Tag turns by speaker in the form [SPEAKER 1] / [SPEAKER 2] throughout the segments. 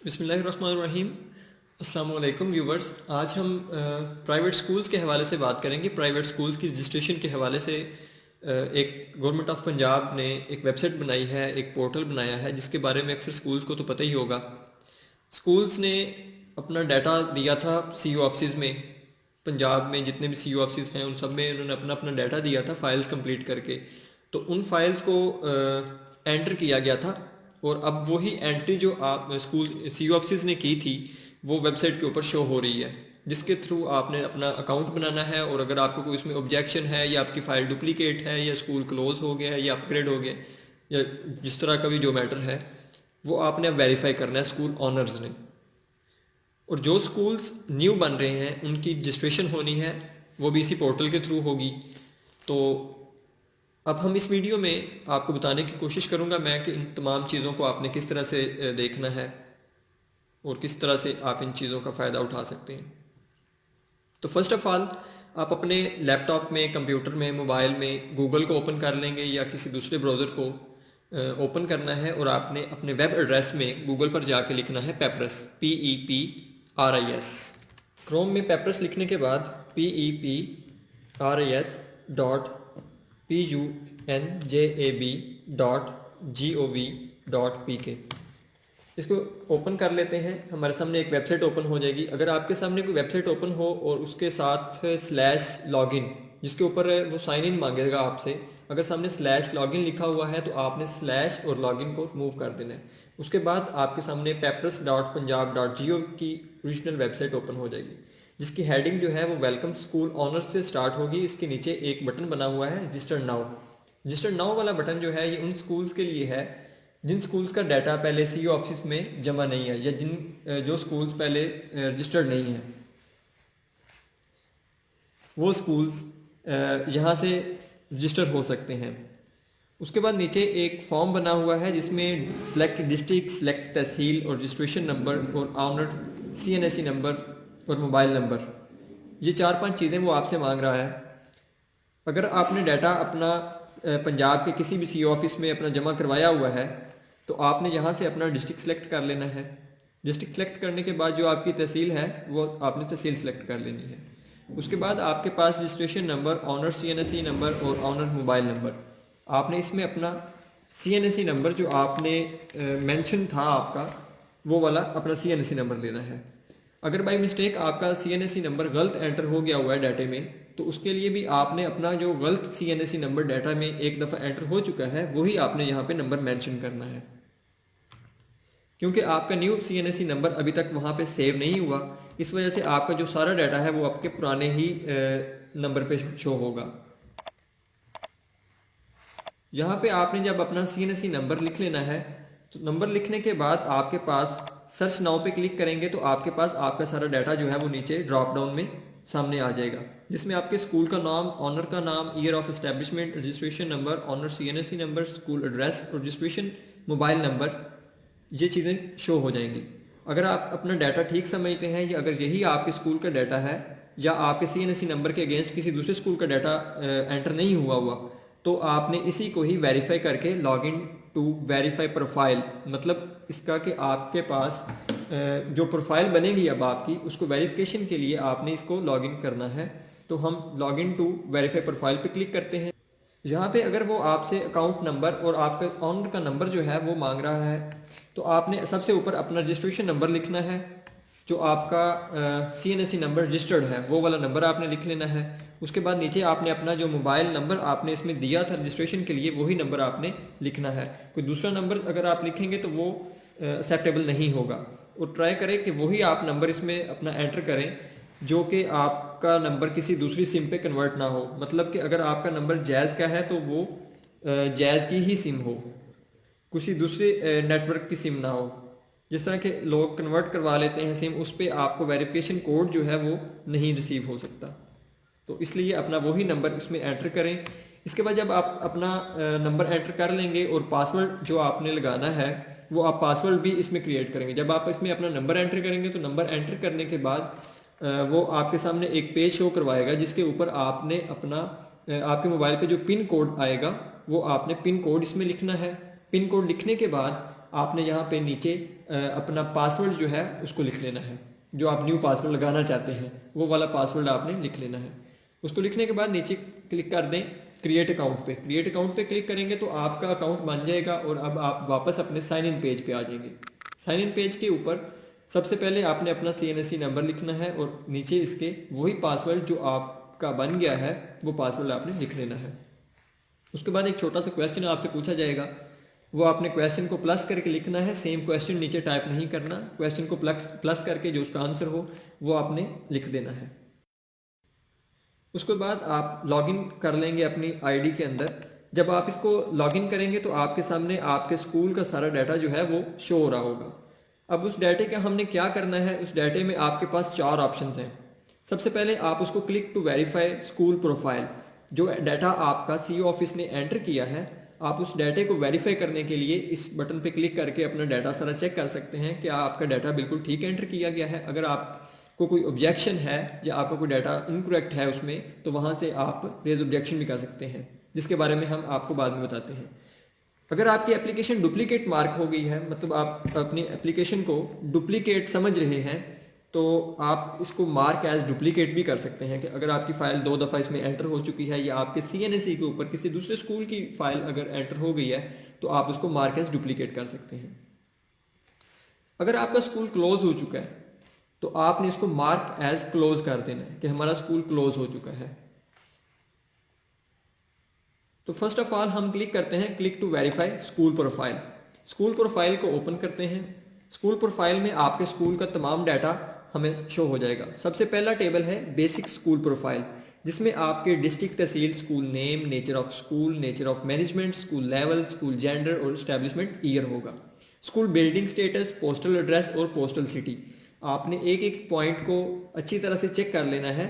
[SPEAKER 1] बिस्मिल्लाहिर्रहमानिर्रहीम। अस्सलाम वालेकुम व्यूवर्स। आज हम प्राइवेट स्कूल्स के हवाले से बात करेंगे। प्राइवेट स्कूल्स की रजिस्ट्रेशन के हवाले से एक गवर्नमेंट ऑफ पंजाब ने एक वेबसाइट बनाई है, एक पोर्टल बनाया है, जिसके बारे में अक्सर स्कूल्स को तो पता ही होगा। स्कूल्स ने अपना डाटा दिया था सीईओ ऑफिस में। पंजाब में जितने भी सीईओ ऑफिस हैं उन सब में उन्होंने अपना अपना डाटा दिया था फाइल्स कंप्लीट करके। तो उन फाइल्स को एंटर किया गया था और अब वही एंट्री जो आप स्कूल सीईओ ऑफिस ने की थी वो वेबसाइट के ऊपर शो हो रही है, जिसके थ्रू आपने अपना अकाउंट बनाना है। और अगर आपको कोई इसमें ऑब्जेक्शन है या आपकी फ़ाइल डुप्लीकेट है या स्कूल क्लोज हो गया है या अपग्रेड हो गया या जिस तरह का भी जो मैटर है वो आपने अब वेरीफाई करना है स्कूल ऑनर्स ने। और जो स्कूल्स न्यू बन रहे हैं उनकी रजिस्ट्रेशन होनी है, वो भी इसी पोर्टल के थ्रू होगी। तो अब हम इस वीडियो में आपको बताने की कोशिश करूंगा मैं कि इन तमाम चीज़ों को आपने किस तरह से देखना है और किस तरह से आप इन चीज़ों का फ़ायदा उठा सकते हैं। तो फर्स्ट ऑफ़ ऑल आप अपने लैपटॉप में, कंप्यूटर में, मोबाइल में गूगल को ओपन कर लेंगे या किसी दूसरे ब्राउज़र को ओपन करना है और आपने अपने वेब एड्रेस में गूगल पर जाके लिखना है पेपरस, PEPRIS। क्रोम में पेपरस लिखने के बाद PEPRIS.PUNJAB.gov.pk इसको ओपन कर लेते हैं। हमारे सामने एक वेबसाइट ओपन हो जाएगी। अगर आपके सामने कोई वेबसाइट ओपन हो और उसके साथ स्लैश लॉगिन जिसके ऊपर वो साइन इन मांगेगा आपसे, अगर सामने स्लैश लॉगिन लिखा हुआ है तो आपने स्लैश और लॉगिन को मूव कर देना है। उसके बाद आपके सामने peppers.punjab.gov की ओरिजिनल वेबसाइट ओपन हो जाएगी, जिसकी हेडिंग जो है वो वेलकम स्कूल ऑनर्स से स्टार्ट होगी। इसके नीचे एक बटन बना हुआ है रजिस्टर नाउ। रजिस्टर नाउ वाला बटन जो है ये उन स्कूल्स के लिए है जिन स्कूल्स का डाटा पहले सीईओ ऑफिस में जमा नहीं है या जो स्कूल्स पहले रजिस्टर्ड नहीं है, वो स्कूल्स यहाँ से रजिस्टर हो सकते हैं। उसके बाद नीचे एक फॉर्म बना हुआ है जिसमें सेलेक्ट डिस्ट्रिक्ट, सेलेक्ट तहसील और रजिस्ट्रेशन नंबर और ऑनर CNSE नंबर और मोबाइल नंबर, ये 4-5 चीज़ें वो आपसे मांग रहा है। अगर आपने डाटा अपना पंजाब के किसी भी सीईओ ऑफिस में अपना जमा करवाया हुआ है तो आपने यहाँ से अपना डिस्ट्रिक्ट सेलेक्ट कर लेना है। डिस्ट्रिक्ट सेलेक्ट करने के बाद जो आपकी तहसील है वो आपने तहसील सेलेक्ट कर लेनी है। उसके बाद आपके पास registration number, owner CNSE number और ऑनर मोबाइल नंबर, आपने इसमें अपना CNSE नंबर जो आपने मेंशन था आपका वो वाला अपना CNSE नंबर लेना है। अगर बाई मिस्टेक आपका CNSE नंबर गलत एंटर हो गया हुआ है डाटे में तो उसके लिए भी आपने अपना जो गलत CNSE नंबर डाटा में एक दफ़ा एंटर हो चुका है वही आपने यहाँ पे नंबर मेंशन करना है, क्योंकि आपका न्यू CNSE नंबर अभी तक वहाँ पे सेव नहीं हुआ। इस वजह से आपका जो सारा डाटा है वो आपके पुराने ही नंबर पे शो होगा। यहाँ पे आपने जब अपना CNSE नंबर लिख लेना है तो नंबर लिखने के बाद आपके पास सर्च नाउ पे क्लिक करेंगे तो आपके पास आपका सारा डाटा जो है वो नीचे ड्रॉप डाउन में सामने आ जाएगा, जिसमें आपके स्कूल का नाम, ऑनर का नाम, year of establishment, registration number, owner CNSE number, school address और रजिस्ट्रेशन मोबाइल नंबर, ये चीज़ें शो हो जाएंगी। अगर आप अपना डाटा ठीक समझते हैं या अगर यही आपके स्कूल का डाटा है या आपके CNSE नंबर के अगेंस्ट किसी दूसरे स्कूल का डाटा एंटर नहीं हुआ तो आपने इसी को ही वेरीफाई करके लॉगिन टू वेरीफाई प्रोफाइल, मतलब इसका कि आपके पास जो प्रोफाइल बनेगी अब आपकी उसको वेरिफिकेशन के लिए आपने इसको लॉगिन करना है। तो हम लॉगिन टू वेरीफाई प्रोफाइल पे क्लिक करते हैं। यहाँ पे अगर वो आपसे अकाउंट नंबर और आपका ऑनर का नंबर जो है वो मांग रहा है तो आपने सबसे ऊपर अपना रजिस्ट्रेशन नंबर लिखना है। जो आपका CNSE नंबर रजिस्टर्ड है वो वाला नंबर आपने लिख लेना है। उसके बाद नीचे आपने अपना जो मोबाइल नंबर आपने इसमें दिया था रजिस्ट्रेशन के लिए वही नंबर आपने लिखना है। कोई दूसरा नंबर अगर आप लिखेंगे तो वो एक्सेप्टेबल नहीं होगा। और ट्राई करें कि वही आप नंबर इसमें अपना एंटर करें जो कि आपका नंबर किसी दूसरी सिम पे कन्वर्ट ना हो। मतलब कि अगर आपका नंबर जैज़ का है तो वो जैज़ की ही सिम हो, किसी दूसरे नेटवर्क की सिम ना हो। जिस तरह के लोग कन्वर्ट करवा लेते हैं सिम, उस पर आपको वेरिफिकेशन कोड जो है वो नहीं रिसीव हो सकता। तो इसलिए अपना वही नंबर इसमें एंटर करें। इसके बाद जब आप अपना नंबर एंटर कर लेंगे और पासवर्ड जो आपने लगाना है वो आप पासवर्ड भी इसमें क्रिएट करेंगे। जब आप इसमें अपना नंबर एंटर करेंगे तो नंबर एंटर करने के बाद वो आपके सामने एक पेज शो करवाएगा जिसके ऊपर आपने अपना आपके मोबाइल पे जो पिन कोड आएगा वो आपने पिन कोड इसमें लिखना है। पिन कोड लिखने के बाद आपने यहाँ पे नीचे अपना पासवर्ड जो है उसको लिख लेना है। जो आप न्यू पासवर्ड लगाना चाहते हैं वो वाला पासवर्ड आपने लिख लेना है। उसको लिखने के बाद नीचे क्लिक कर दें क्रिएट अकाउंट पे। क्रिएट अकाउंट पे क्लिक करेंगे तो आपका अकाउंट बन जाएगा और अब आप वापस अपने साइन इन पेज पे आ जाएंगे। साइन इन पेज के ऊपर सबसे पहले आपने अपना CNSE नंबर लिखना है और नीचे इसके वही पासवर्ड जो आपका बन गया है वो पासवर्ड आपने लिख लेना है। उसके बाद एक छोटा सा क्वेश्चन आपसे पूछा जाएगा, वो आपने क्वेश्चन को प्लस करके लिखना है। सेम क्वेश्चन नीचे टाइप नहीं करना, क्वेश्चन को प्लस करके जो उसका आंसर हो वो आपने लिख देना है। उसके बाद आप लॉगिन कर लेंगे अपनी आईडी के अंदर। जब आप इसको लॉगिन करेंगे तो आपके सामने आपके स्कूल का सारा डाटा जो है वो शो हो रहा होगा। अब उस डाटे का हमने क्या करना है, उस डाटे में आपके पास 4 ऑप्शंस हैं। सबसे पहले आप उसको click to verify school profile, जो डाटा आपका CEO ऑफिस ने एंटर किया है, आप उस डाटे को वेरीफाई करने के लिए इस बटन पे क्लिक करके अपना डाटा सारा चेक कर सकते हैं कि आपका डाटा बिल्कुल ठीक एंटर किया गया है। अगर आपको कोई ऑब्जेक्शन है या आपका कोई डाटा इनकरेक्ट है उसमें, तो वहाँ से आप रेज ऑब्जेक्शन भी कर सकते हैं, जिसके बारे में हम आपको बाद में बताते हैं। अगर आपकी एप्लीकेशन डुप्लीकेट मार्क हो गई है, मतलब आप अपनी एप्लीकेशन को डुप्लीकेट समझ रहे हैं, तो आप इसको मार्क एज डुप्लीकेट भी कर सकते हैं कि अगर आपकी फ़ाइल 2 दफ़ा इसमें एंटर हो चुकी है या आपके CNSE के ऊपर किसी दूसरे स्कूल की फ़ाइल अगर एंटर हो गई है तो आप उसको मार्क एज डुप्लीकेट कर सकते हैं। अगर आपका स्कूल क्लोज हो चुका है तो आपने इसको मार्क एज क्लोज कर देना है कि हमारा स्कूल क्लोज हो चुका है। तो फर्स्ट ऑफ ऑल हम क्लिक करते हैं click to verify school profile. School profile को ओपन करते हैं। स्कूल प्रोफाइल में आपके स्कूल का तमाम डाटा हमें शो हो जाएगा। सबसे पहला टेबल है बेसिक स्कूल प्रोफाइल, जिसमें आपके district, tehsil, school name, nature of school, nature of management, school level, school gender और एस्टेब्लिशमेंट ईयर होगा। School building status, postal address और पोस्टल सिटी। आपने एक एक पॉइंट को अच्छी तरह से चेक कर लेना है,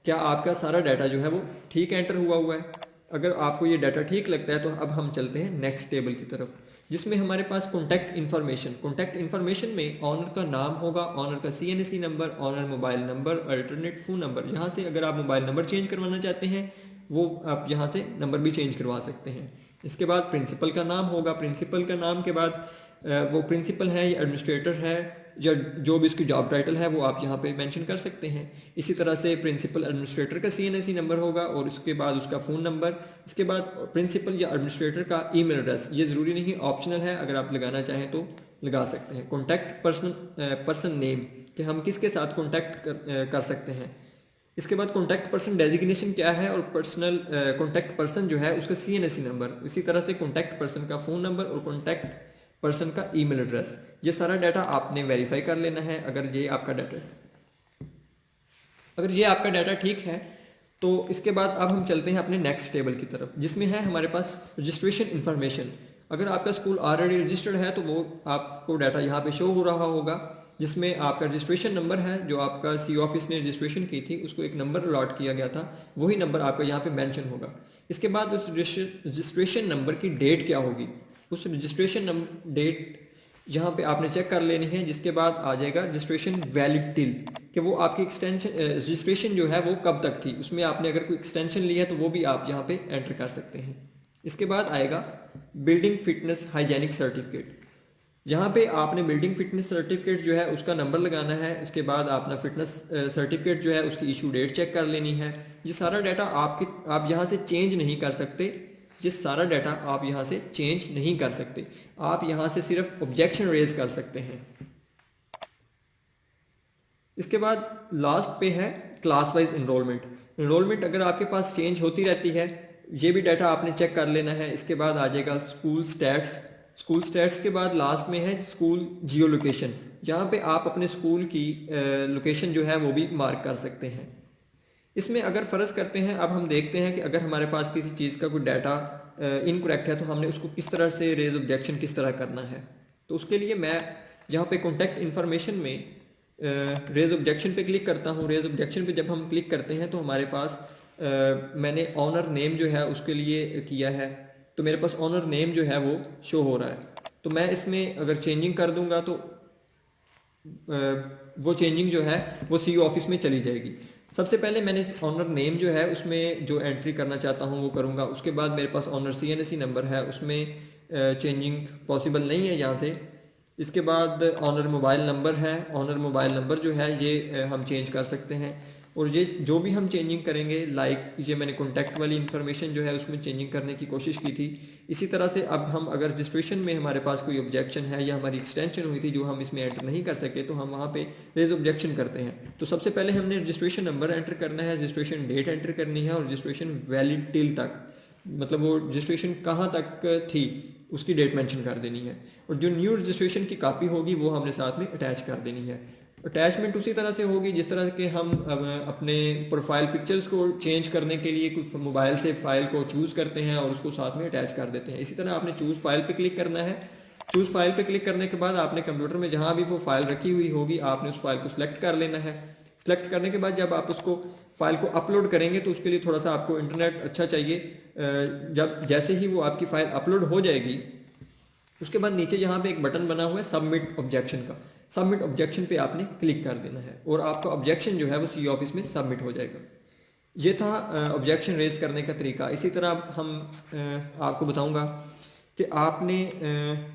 [SPEAKER 1] क्या आपका सारा डाटा जो है वो ठीक एंटर हुआ है। अगर आपको ये डाटा ठीक लगता है तो अब हम चलते हैं नेक्स्ट टेबल की तरफ, जिसमें हमारे पास कॉन्टैक्ट इन्फॉर्मेशन। कॉन्टैक्ट इन्फॉर्मेशन में ऑनर का नाम होगा, ऑनर का CNSE number, owner mobile number, alternate phone number. यहाँ से अगर आप मोबाइल नंबर चेंज करवाना चाहते हैं वो आप यहाँ से नंबर भी चेंज करवा सकते हैं। इसके बाद प्रिंसिपल का नाम होगा। प्रिंसिपल का नाम के बाद वो प्रिंसिपल है या एडमिनिस्ट्रेटर है या जो भी इसकी जॉब टाइटल है वो आप यहाँ पे मेंशन कर सकते हैं। इसी तरह से प्रिंसिपल एडमिनिस्ट्रेटर का CNSE नंबर होगा और इसके बाद उसका फ़ोन नंबर। इसके बाद प्रिंसिपल या एडमिनिस्ट्रेटर का ईमेल एड्रेस। ये ज़रूरी नहीं, ऑप्शनल है, अगर आप लगाना चाहें तो लगा सकते हैं। कॉन्टैक्ट पर्सन नेम, कि हम किसके साथ कॉन्टैक्ट कर सकते हैं। इसके बाद कॉन्टैक्ट पर्सन डेजिग्नेशन क्या है और पर्सनल कॉन्टैक्ट पर्सन जो है उसका CNSE नंबर। इसी तरह से कॉन्टैक्ट पर्सन का फ़ोन नंबर और कॉन्टैक्ट पर्सन का ईमेल एड्रेस। ये सारा डाटा आपने वेरीफाई कर लेना है। अगर ये आपका डाटा ठीक है तो इसके बाद अब हम चलते हैं अपने नेक्स्ट टेबल की तरफ, जिसमें है हमारे पास रजिस्ट्रेशन इन्फॉर्मेशन। अगर आपका स्कूल ऑलरेडी रजिस्टर्ड है तो वो आपको डाटा यहाँ पे शो हो रहा होगा, जिसमें आपका रजिस्ट्रेशन नंबर है जो आपका CEO ऑफिस ने रजिस्ट्रेशन की थी, उसको एक नंबर अलॉट किया गया था, वही नंबर आपका यहाँ पे मेंशन होगा। इसके बाद उस रजिस्ट्रेशन नंबर की डेट क्या होगी, उस रजिस्ट्रेशन नंबर डेट यहाँ पे आपने चेक कर लेनी है। जिसके बाद आ जाएगा रजिस्ट्रेशन वैलिड टिल, कि वो आपकी एक्सटेंशन रजिस्ट्रेशन जो है वो कब तक थी, उसमें आपने अगर कोई एक्सटेंशन लिया है तो वो भी आप यहाँ पे एंटर कर सकते हैं। इसके बाद आएगा बिल्डिंग फिटनेस हाइजेनिक सर्टिफिकेट। यहाँ पे आपने बिल्डिंग फिटनेस सर्टिफिकेट जो है उसका नंबर लगाना है। इसके बाद अपना फिटनेस सर्टिफिकेट जो है उसकी इशू डेट चेक कर लेनी है। ये सारा डाटा आप यहाँ से चेंज नहीं कर सकते। ये सारा डाटा आप यहाँ से चेंज नहीं कर सकते, आप यहाँ से सिर्फ ऑब्जेक्शन रेज कर सकते हैं। इसके बाद लास्ट पे है क्लास वाइज एनरोलमेंट। एनरोलमेंट अगर आपके पास चेंज होती रहती है, ये भी डाटा आपने चेक कर लेना है। इसके बाद आ जाएगा स्कूल स्टैट्स। स्कूल स्टैट्स के बाद लास्ट में है स्कूल जियो लोकेशन। यहाँ पे आप अपने स्कूल की लोकेशन जो है वो भी मार्क कर सकते हैं। इसमें अगर फ़र्ज़ करते हैं, अब हम देखते हैं कि अगर हमारे पास किसी चीज़ का कोई डाटा इनकरेक्ट है तो हमने उसको किस तरह से रेज ऑब्जेक्शन किस तरह करना है। तो उसके लिए मैं यहाँ पे कॉन्टैक्ट इन्फॉर्मेशन में रेज ऑब्जेक्शन पे क्लिक करता हूँ। रेज ऑब्जेक्शन पे जब हम क्लिक करते हैं तो हमारे पास मैंने ऑनर नेम जो है उसके लिए किया है, तो मेरे पास ऑनर नेम जो है वो शो हो रहा है। तो मैं इसमें अगर चेंजिंग कर दूंगा तो वो चेंजिंग जो है वो CEO ऑफिस में चली जाएगी। सबसे पहले मैंने ऑनर नेम जो है उसमें जो एंट्री करना चाहता हूँ वो करूँगा। उसके बाद मेरे पास ऑनर CNSE नंबर है, उसमें चेंजिंग पॉसिबल नहीं है यहाँ से, इसके बाद ऑनर मोबाइल नंबर है, ऑनर मोबाइल नंबर जो है ये हम चेंज कर सकते हैं। और ये जो भी हम चेंजिंग करेंगे, लाइक ये मैंने कॉन्टैक्ट वाली इन्फॉर्मेशन जो है उसमें चेंजिंग करने की कोशिश की थी। इसी तरह से अब हम अगर रजिस्ट्रेशन में हमारे पास कोई ऑब्जेक्शन है या हमारी एक्सटेंशन हुई थी जो हम इसमें एंटर नहीं कर सके, तो हम वहाँ पे रेज ऑब्जेक्शन करते हैं। तो सबसे पहले हमने रजिस्ट्रेशन नंबर एंटर करना है, रजिस्ट्रेशन डेट एंटर करनी है और रजिस्ट्रेशन वैलिड टिल तक, मतलब वो रजिस्ट्रेशन कहाँ तक थी उसकी डेट मेंशन कर देनी है। और जो न्यू रजिस्ट्रेशन की कॉपी होगी वो हमने साथ में अटैच कर देनी है। अटैचमेंट उसी तरह से होगी जिस तरह के हम अपने प्रोफाइल पिक्चर्स को चेंज करने के लिए कुछ मोबाइल से फाइल को चूज़ करते हैं और उसको साथ में अटैच कर देते हैं। इसी तरह आपने चूज़ फाइल पे क्लिक करना है। चूज़ फाइल पे क्लिक करने के बाद आपने कंप्यूटर में जहाँ भी वो फाइल रखी हुई होगी आपने उस फाइल को सिलेक्ट कर लेना है। सिलेक्ट करने के बाद जब आप उसको फाइल को अपलोड करेंगे तो उसके लिए थोड़ा सा आपको इंटरनेट अच्छा चाहिए। जब जैसे ही वो आपकी फ़ाइल अपलोड हो जाएगी उसके बाद नीचे यहाँ पे एक बटन बना हुआ है सबमिट ऑब्जेक्शन का, सबमिट ऑब्जेक्शन पे आपने क्लिक कर देना है और आपका ऑब्जेक्शन जो है वो सी ऑफिस में सबमिट हो जाएगा। ये था ऑब्जेक्शन रेज करने का तरीका। इसी तरह हम आपको बताऊंगा कि आपने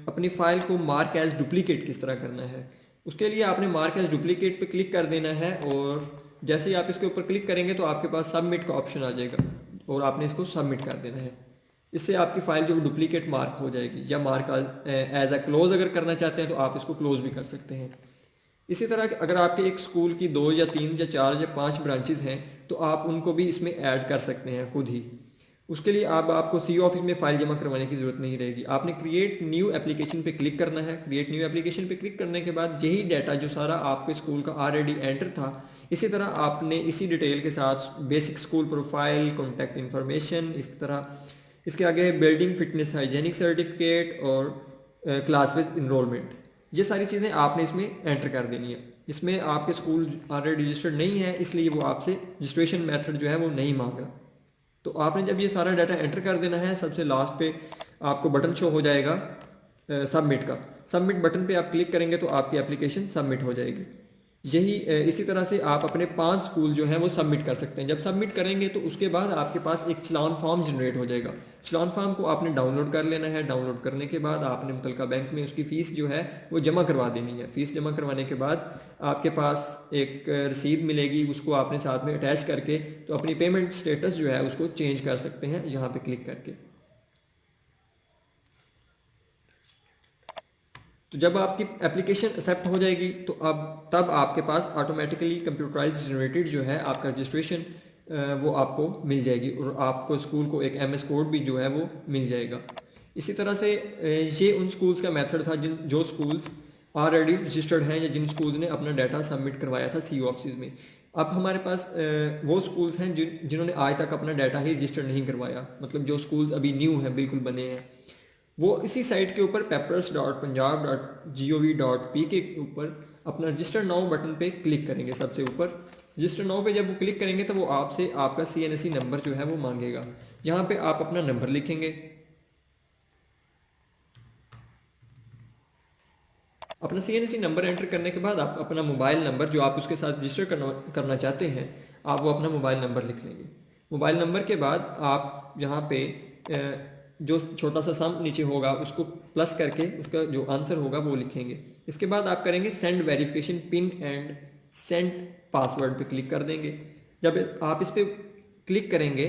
[SPEAKER 1] अपनी फ़ाइल को मार्क एज डुप्लीकेट किस तरह करना है। उसके लिए आपने मार्क एज डुप्लीकेट पे क्लिक कर देना है और जैसे ही आप इसके ऊपर क्लिक करेंगे तो आपके पास सबमिट का ऑप्शन आ जाएगा और आपने इसको सबमिट कर देना है। इससे आपकी फ़ाइल जो डुप्लीकेट मार्क हो जाएगी। या मार्क एज अ क्लोज अगर करना चाहते हैं तो आप इसको क्लोज भी कर सकते हैं। इसी तरह अगर आपके एक स्कूल की 2 या 3 या 4 या 5 ब्रांचेज हैं तो आप उनको भी इसमें ऐड कर सकते हैं खुद ही। उसके लिए आपको सी ऑफिस में फ़ाइल जमा करवाने की ज़रूरत नहीं रहेगी। आपने क्रिएट न्यू एप्लीकेशन पे क्लिक करना है। क्रिएट न्यू एप्लीकेशन पे क्लिक करने के बाद यही डाटा जो सारा आपके स्कूल का ऑलरेडी एंटर था, इसी तरह आपने इसी डिटेल के साथ basic school profile, contact information, इस तरह इसके आगे बिल्डिंग फिटनेस हाइजेनिक सर्टिफिकेट और क्लास वाइज इनरोलमेंट, ये सारी चीज़ें आपने इसमें एंटर कर देनी है। इसमें आपके स्कूल ऑलरेडी रजिस्टर्ड नहीं है इसलिए वो आपसे रजिस्ट्रेशन मेथड जो है वो नहीं मांग रहा। तो आपने जब ये सारा डाटा एंटर कर देना है, सबसे लास्ट पे आपको बटन शो हो जाएगा सबमिट का। सबमिट बटन पे आप क्लिक करेंगे तो आपकी एप्लीकेशन सबमिट हो जाएगी। यही इसी तरह से आप अपने 5 स्कूल जो हैं वो सबमिट कर सकते हैं। जब सबमिट करेंगे तो उसके बाद आपके पास एक चलान फॉर्म जनरेट हो जाएगा। चलान फॉर्म को आपने डाउनलोड कर लेना है। डाउनलोड करने के बाद आपने मुतलका बैंक में उसकी फ़ीस जो है वो जमा करवा देनी है। फ़ीस जमा करवाने के बाद आपके पास एक रसीद मिलेगी, उसको आपने साथ में अटैच करके तो अपनी पेमेंट स्टेटस जो है उसको चेंज कर सकते हैं यहाँ पर क्लिक करके। तो जब आपकी एप्लीकेशन एक्सेप्ट हो जाएगी तो अब तब आपके पास ऑटोमेटिकली कंप्यूटराइज जनरेटेड जो है आपका रजिस्ट्रेशन वो आपको मिल जाएगी और आपको स्कूल को एक MS कोड भी जो है वो मिल जाएगा। इसी तरह से ये उन स्कूल्स का मेथड था जो स्कूल्स ऑलरेडी रजिस्टर्ड हैं या जिन स्कूल्स ने अपना डाटा सबमिट करवाया था सी ऑफिस में। अब हमारे पास वो स्कूल्स हैं जिन्होंने आज तक अपना डाटा ही रजिस्टर नहीं करवाया, मतलब जो स्कूल्स अभी न्यू हैं, बिल्कुल बने हैं, वो इसी साइट के ऊपर peppers.punjab.gov.p के ऊपर अपना रजिस्टर नाउ बटन पे क्लिक करेंगे। सबसे ऊपर रजिस्टर नाउ पे जब वो क्लिक करेंगे तो वो आपसे आपका CNSE नंबर जो है वो मांगेगा। यहाँ पे आप अपना नंबर लिखेंगे। अपना CNSE नंबर एंटर करने के बाद आप अपना मोबाइल नंबर जो आप उसके साथ रजिस्टर करना चाहते हैं आप वो अपना मोबाइल नंबर लिख लेंगे। मोबाइल नंबर के बाद आप यहाँ पे जो छोटा सा सम नीचे होगा उसको प्लस करके उसका जो आंसर होगा वो लिखेंगे। इसके बाद आप करेंगे send verification pin and send password पे क्लिक कर देंगे। जब आप इस पे क्लिक करेंगे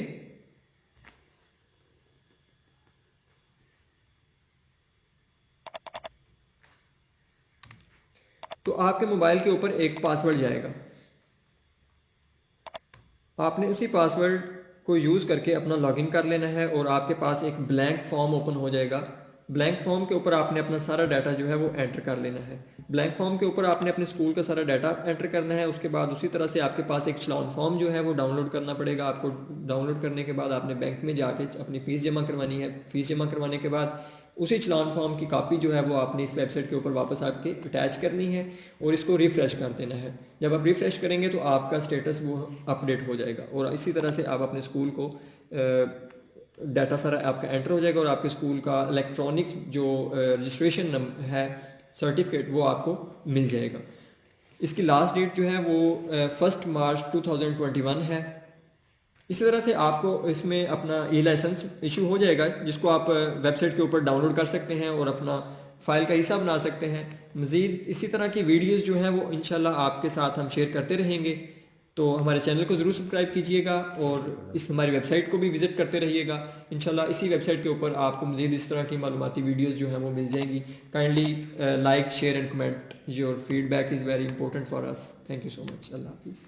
[SPEAKER 1] तो आपके मोबाइल के ऊपर एक पासवर्ड जाएगा। आपने उसी पासवर्ड को यूज़ करके अपना लॉगिन कर लेना है और आपके पास एक ब्लैंक फॉर्म ओपन हो जाएगा। ब्लैंक फॉर्म के ऊपर आपने अपना सारा डाटा जो है वो एंटर कर लेना है। ब्लैंक फॉर्म के ऊपर आपने अपने स्कूल का सारा डाटा एंटर करना है। उसके बाद उसी तरह से आपके पास एक चलान फॉर्म जो है वो डाउनलोड करना पड़ेगा। आपको डाउनलोड करने के बाद आपने बैंक में जाके अपनी फ़ीस जमा करवानी है। फ़ीस जमा करवाने के बाद उसी चलान फॉर्म की कॉपी जो है वो आपने इस वेबसाइट के ऊपर वापस आपके अटैच करनी है और इसको रिफ़्रेश कर देना है। जब आप रिफ़्रेश करेंगे तो आपका स्टेटस वो अपडेट हो जाएगा और इसी तरह से आप अपने स्कूल को डाटा सारा आपका एंटर हो जाएगा और आपके स्कूल का इलेक्ट्रॉनिक जो रजिस्ट्रेशन है सर्टिफिकेट वो आपको मिल जाएगा। इसकी लास्ट डेट जो है वो 1 मार्च 2021 है। इसी तरह से आपको इसमें अपना ई लाइसेंस इशू हो जाएगा जिसको आप वेबसाइट के ऊपर डाउनलोड कर सकते हैं और अपना फ़ाइल का हिस्सा बना सकते हैं। मज़ीद इसी तरह की वीडियोज़ जो हैं वो इंशाल्लाह आपके साथ हम शेयर करते रहेंगे। तो हमारे चैनल को ज़रूर सब्सक्राइब कीजिएगा और इस हमारी वेबसाइट को भी विज़िट करते रहिएगा। इंशाल्लाह इसी वेबसाइट के ऊपर आपको मज़ीद इस तरह की मालूमाती वीडियोज़ जो हैं वो मिल जाएंगी। Kindly like share and comment, your feedback is very important for us. Thank you so much. अल्लाह हाफिज़।